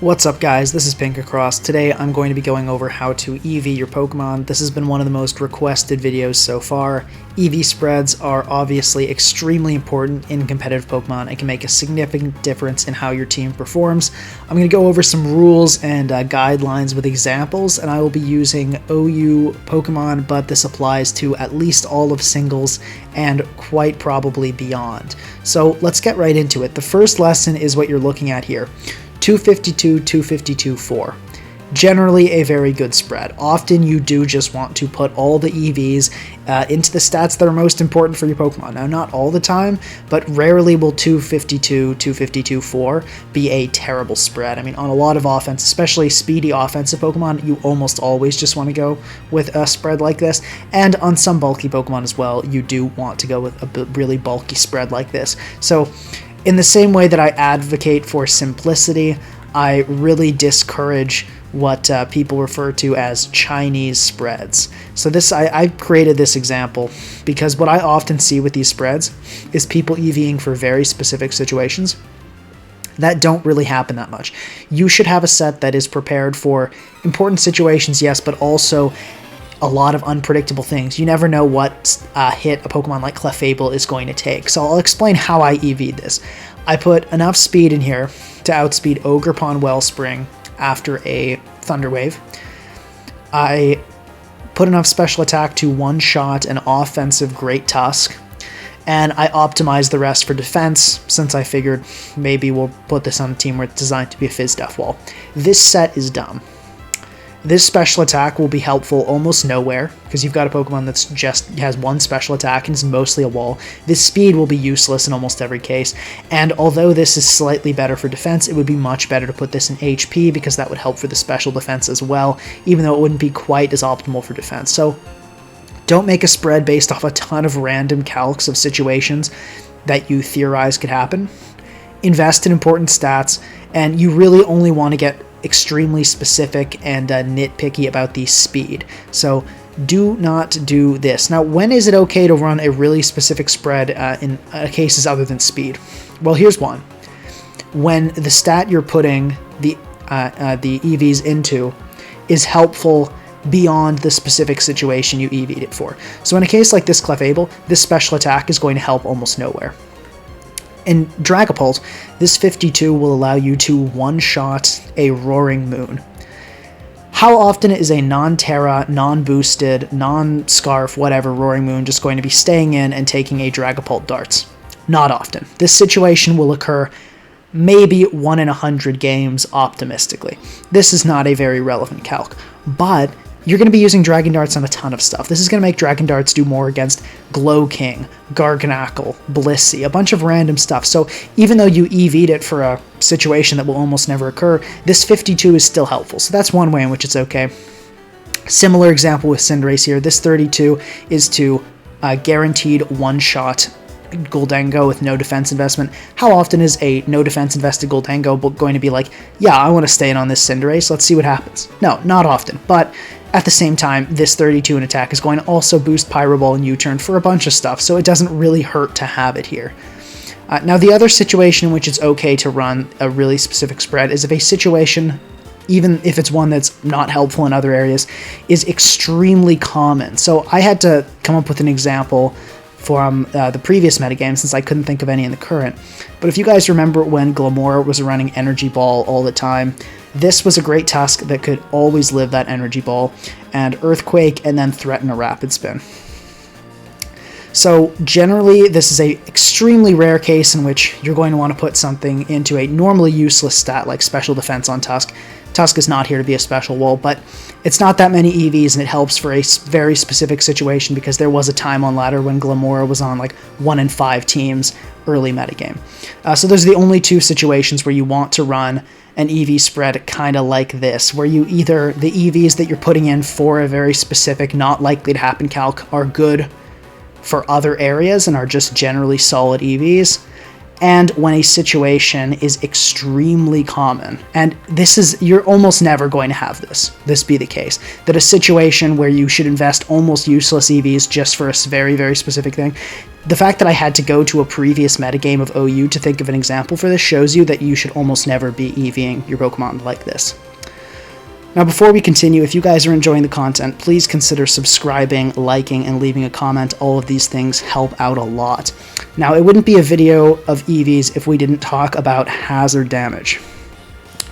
What's up guys, this is Pink Across. Today I'm going to be going over how to EV your Pokemon. This has been one of the most requested videos so far. EV spreads are obviously extremely important in competitive Pokemon and can make a significant difference in how your team performs. I'm going to go over some rules and guidelines with examples, and I will be using OU Pokemon, but this applies to at least all of singles and quite probably beyond. So let's get right into it. The first lesson is what you're looking at here. 252, 252, 4. Generally a very good spread. Often you do just want to put all the EVs into the stats that are most important for your Pokemon. Now, not all the time, but rarely will 252, 252, 4 be a terrible spread. I mean, on a lot of offense, especially speedy offensive Pokemon, you almost always just want to go with a spread like this. And on some bulky Pokemon as well, you do want to go with a really bulky spread like this. So, in the same way that I advocate for simplicity, I really discourage what people refer to as Chinese spreads. So I created this example because what I often see with these spreads is people EVing for very specific situations that don't really happen that much. You should have a set that is prepared for important situations, yes, but also a lot of unpredictable things. You never know what hit a Pokemon like Clefable is going to take. So I'll explain how I EV'd this. I put enough speed in here to outspeed Ogerpon Wellspring after a Thunder Wave. I put enough special attack to one-shot an offensive Great Tusk, and I optimized the rest for defense, since I figured maybe we'll put this on a team where it's designed to be a Fizz Death Wall. This set is dumb. This special attack will be helpful almost nowhere, because you've got a Pokemon that's just has one special attack and is mostly a wall. This speed will be useless in almost every case, and although this is slightly better for defense, it would be much better to put this in HP, because that would help for the special defense as well, even though it wouldn't be quite as optimal for defense. So don't make a spread based off a ton of random calcs of situations that you theorize could happen. Invest in important stats, and you really only want to get extremely specific and nitpicky about the speed. So do not do this. Now, when is it okay to run a really specific spread in cases other than speed? Well, here's one. When the stat you're putting the EVs into is helpful beyond the specific situation you EV'd it for. So in a case like this Clefable, this special attack is going to help almost nowhere. In Dragapult, this 52 will allow you to one-shot a Roaring Moon. How often is a non-Terra, non-boosted, non-Scarf, whatever Roaring Moon just going to be staying in and taking a Dragapult Darts? Not often. This situation will occur maybe 1 in 100 games optimistically. This is not a very relevant calc, but you're going to be using Dragon Darts on a ton of stuff. This is going to make Dragon Darts do more against Glow King, Garganacl, Blissey, a bunch of random stuff. So even though you EV'd it for a situation that will almost never occur, this 52 is still helpful. So that's one way in which it's okay. Similar example with Cinderace here. This 32 is to guaranteed one-shot Goldengo with no defense investment. How often is a no defense invested Goldengo going to be like, yeah, I want to stay in on this Cinderace, let's see what happens? No, not often, but at the same time, this 32 in attack is going to also boost Pyro Ball and U-turn for a bunch of stuff, so it doesn't really hurt to have it here. Now, the other situation in which it's okay to run a really specific spread is if a situation, even if it's one that's not helpful in other areas, is extremely common. So I had to come up with an example from the previous metagame, since I couldn't think of any in the current. But if you guys remember when Glamora was running Energy Ball all the time, this was a Great Tusk that could always live that Energy Ball, and Earthquake, and then threaten a Rapid Spin. So generally, this is a extremely rare case in which you're going to want to put something into a normally useless stat like Special Defense on Tusk. Tusk is not here to be a special wall, but it's not that many EVs, and it helps for a very specific situation, because there was a time on ladder when Glamora was on like 1 in 5 teams early metagame. So those are the only two situations where you want to run an EV spread kind of like this, where you either the EVs that you're putting in for a very specific, not likely to happen calc are good for other areas and are just generally solid EVs, and when a situation is extremely common. And you're almost never going to have this be the case, that a situation where you should invest almost useless EVs just for a very, very specific thing. The fact that I had to go to a previous metagame of OU to think of an example for this shows you that you should almost never be EVing your Pokemon like this. Now, before we continue, if you guys are enjoying the content, please consider subscribing, liking, and leaving a comment. All of these things help out a lot. Now, it wouldn't be a video of EVs if we didn't talk about hazard damage.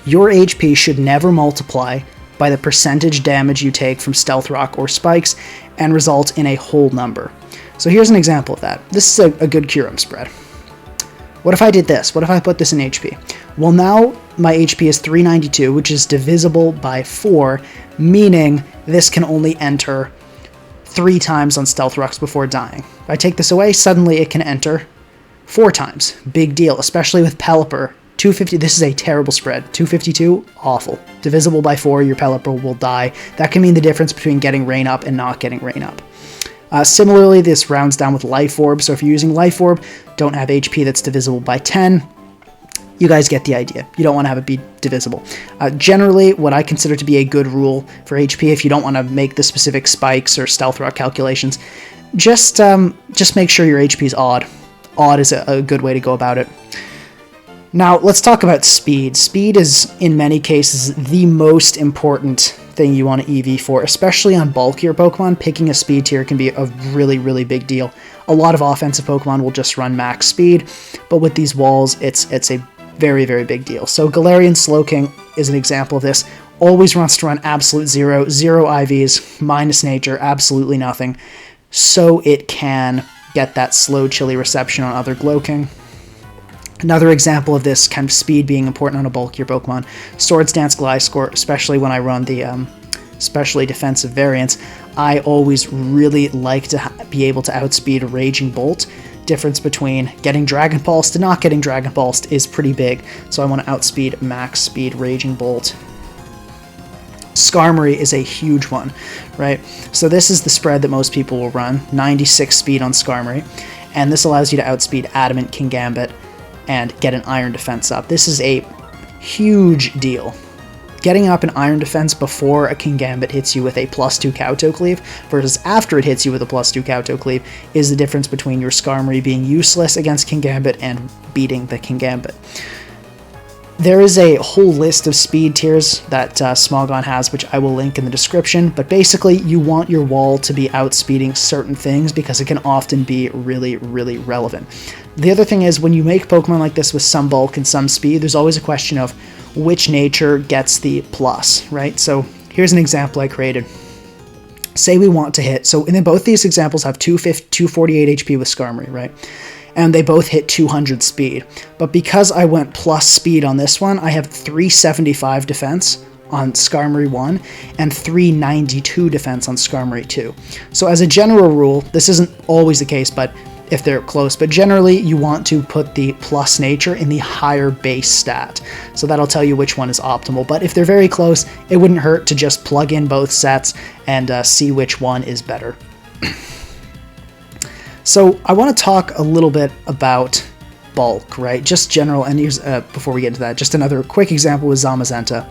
Your HP should never multiply by the percentage damage you take from Stealth Rock or Spikes and result in a whole number. So here's an example of that. This is a good Kyurem spread. What if I did this? What if I put this in HP? Well, now my HP is 392, which is divisible by 4, meaning this can only enter 3 times on Stealth Rocks before dying. If I take this away, suddenly it can enter 4 times. Big deal, especially with Pelipper. 250, this is a terrible spread. 252, awful. Divisible by 4, your Pelipper will die. That can mean the difference between getting Rain Up and not getting Rain Up. Similarly, this rounds down with Life Orb, so if you're using Life Orb, don't have HP that's divisible by 10. You guys get the idea. You don't want to have it be divisible. Generally, what I consider to be a good rule for HP, if you don't want to make the specific Spikes or Stealth Rock calculations, just make sure your HP is odd. Odd is a good way to go about it. Now, let's talk about speed. Speed is, in many cases, the most important thing you want to EV for, especially on bulkier Pokemon. Picking a speed tier can be a really, really big deal. A lot of offensive Pokemon will just run max speed, but with these walls, it's a very, very big deal. So Galarian Slowking is an example of this. Always wants to run absolute zero IVs, minus nature, absolutely nothing, so it can get that slow, chilly reception on other Glowking. Another example of this kind of speed being important on a bulkier Pokemon, Swords Dance Gliscor, especially when I run the especially defensive variants, I always really like to be able to outspeed Raging Bolt. Difference between getting Dragon Pulsed and not getting Dragon Pulsed is pretty big, so I want to outspeed max speed Raging Bolt. Skarmory is a huge one, right? So this is the spread that most people will run, 96 speed on Skarmory, and this allows you to outspeed Adamant, Kingambit, and get an Iron Defense up. This is a huge deal. Getting up an Iron Defense before a Kingambit hits you with a +2 Kowtow Cleave versus after it hits you with a +2 Kowtow Cleave is the difference between your Skarmory being useless against Kingambit and beating the Kingambit. There is a whole list of speed tiers that Smogon has, which I will link in the description, but basically you want your wall to be outspeeding certain things because it can often be really, really relevant. The other thing is, when you make Pokemon like this with some bulk and some speed, there's always a question of which nature gets the plus, right? So here's an example I created. Say we want to hit, so and then both these examples have 248 HP with Skarmory, right? And they both hit 200 speed. But because I went plus speed on this one, I have 375 defense on Skarmory 1 and 392 defense on Skarmory 2. So as a general rule, this isn't always the case, but if they're close, but generally you want to put the plus nature in the higher base stat. So that'll tell you which one is optimal. But if they're very close, it wouldn't hurt to just plug in both sets and see which one is better. So I want to talk a little bit about bulk, right? Just general, and here's, before we get into that, just another quick example with Zamazenta.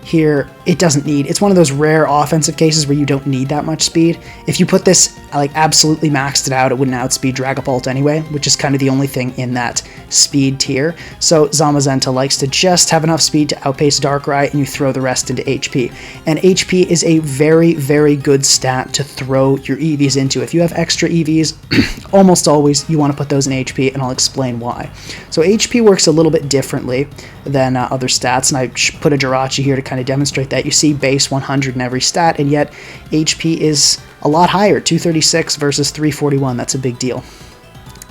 Here, it doesn't need, it's one of those rare offensive cases where you don't need that much speed. If you put this, like, absolutely maxed it out, it wouldn't outspeed Dragapult anyway, which is kind of the only thing in that speed tier. So Zamazenta likes to just have enough speed to outpace Darkrai, and you throw the rest into HP. And HP is a very, very good stat to throw your EVs into. If you have extra EVs, almost always you want to put those in HP, and I'll explain why. So HP works a little bit differently than other stats, and I put a Jirachi here to kind of demonstrate that. You see base 100 in every stat, and yet HP is a lot higher, 236 versus 341. That's a big deal.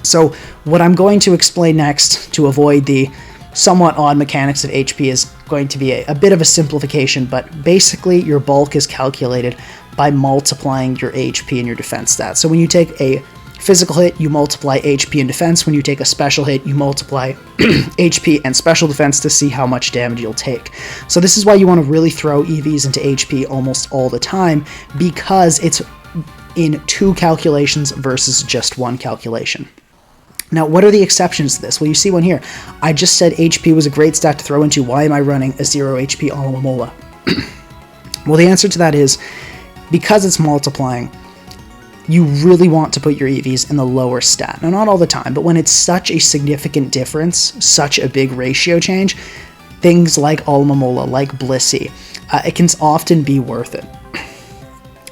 So what I'm going to explain next, to avoid the somewhat odd mechanics of HP, is going to be a bit of a simplification, but basically your bulk is calculated by multiplying your HP and your defense stats. So when you take a physical hit, you multiply HP and defense. When you take a special hit, you multiply HP and special defense to see how much damage you'll take. So this is why you want to really throw EVs into HP almost all the time, because it's in 2 calculations versus just 1 calculation. Now, what are the exceptions to this? Well, you see one here. I just said HP was a great stat to throw into. Why am I running a 0 HP Alamomola? Well, the answer to that is because it's multiplying, you really want to put your EVs in the lower stat. Now, not all the time, but when it's such a significant difference, such a big ratio change, things like Alamomola, like Blissey, it can often be worth it.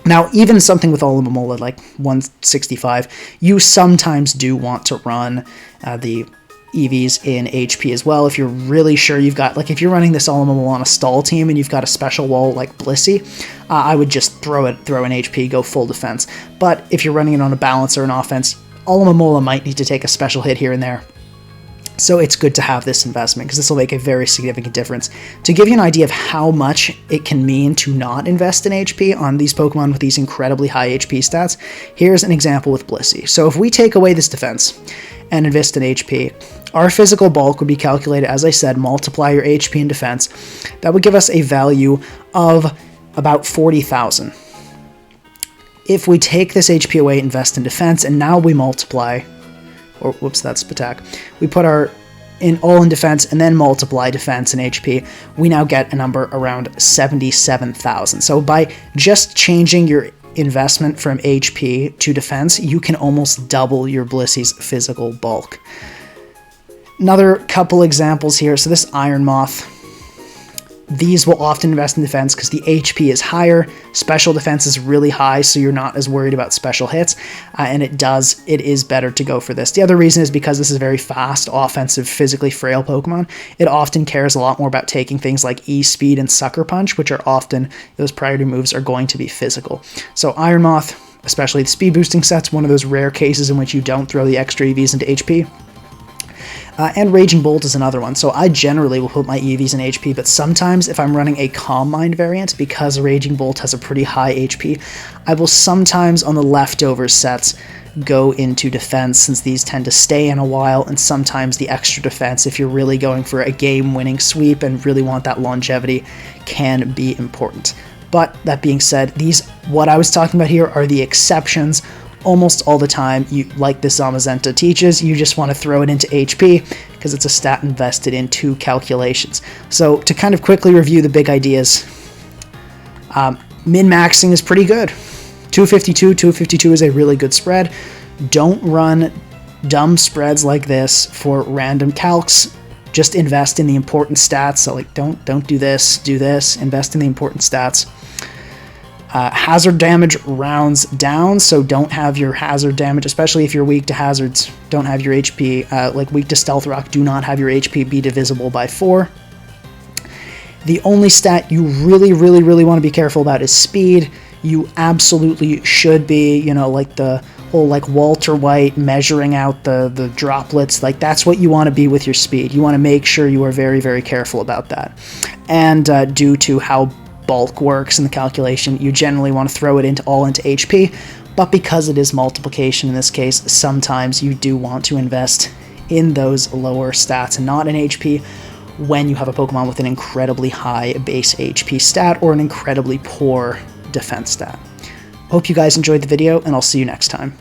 Now, even something with Alamomola like 165, you sometimes do want to run the EVs in HP as well. If you're really sure you've got, like if you're running this Alamomola on a stall team and you've got a special wall like Blissey, I would just throw an HP, go full defense. But if you're running it on a balance or an offense, Alamomola might need to take a special hit here and there. So it's good to have this investment because this will make a very significant difference. To give you an idea of how much it can mean to not invest in HP on these Pokemon with these incredibly high HP stats, here's an example with Blissey. So if we take away this defense and invest in HP, our physical bulk would be calculated, as I said, multiply your HP and defense. That would give us a value of about 40,000. If we take this HP away, invest in defense, and now we multiply, or whoops, that's Spatak. We put our all in defense and then multiply defense and HP, we now get a number around 77,000. So by just changing your investment from HP to defense, you can almost double your Blissey's physical bulk. Another couple examples here. So this Iron Moth, these will often invest in defense because the HP is higher, special defense is really high, so you're not as worried about special hits, and it is better to go for this. The other reason is because this is a very fast, offensive, physically frail Pokemon. It often cares a lot more about taking things like E-Speed and Sucker Punch, which are often, those priority moves are going to be physical. So Iron Moth, especially the speed boosting set's one of those rare cases in which you don't throw the extra EVs into HP. And Raging Bolt is another one. So I generally will put my EVs in HP, but sometimes if I'm running a Calm Mind variant, because Raging Bolt has a pretty high HP, I will sometimes on the leftover sets go into defense, since these tend to stay in a while, and sometimes the extra defense, if you're really going for a game-winning sweep and really want that longevity, can be important. But that being said, what I was talking about here are the exceptions. Almost all the time, like this Zamazenta teaches, you just want to throw it into HP because it's a stat invested in 2 calculations. So to kind of quickly review the big ideas, min-maxing is pretty good. 252 is a really good spread. Don't run dumb spreads like this for random calcs. Just invest in the important stats. So like don't do this, invest in the important stats. Hazard damage rounds down, so don't have your hazard damage, especially if you're weak to hazards, don't have your HP, like weak to Stealth Rock, do not have your HP be divisible by 4. The only stat you really want to be careful about is speed. You absolutely should be, like the whole like Walter White measuring out the droplets, like that's what you want to be with your speed. You want to make sure you are very careful about that. And due to how bulk works in the calculation, you generally want to throw it all into HP, but because it is multiplication in this case, sometimes you do want to invest in those lower stats and not in HP when you have a Pokemon with an incredibly high base HP stat or an incredibly poor defense stat. Hope you guys enjoyed the video, and I'll see you next time.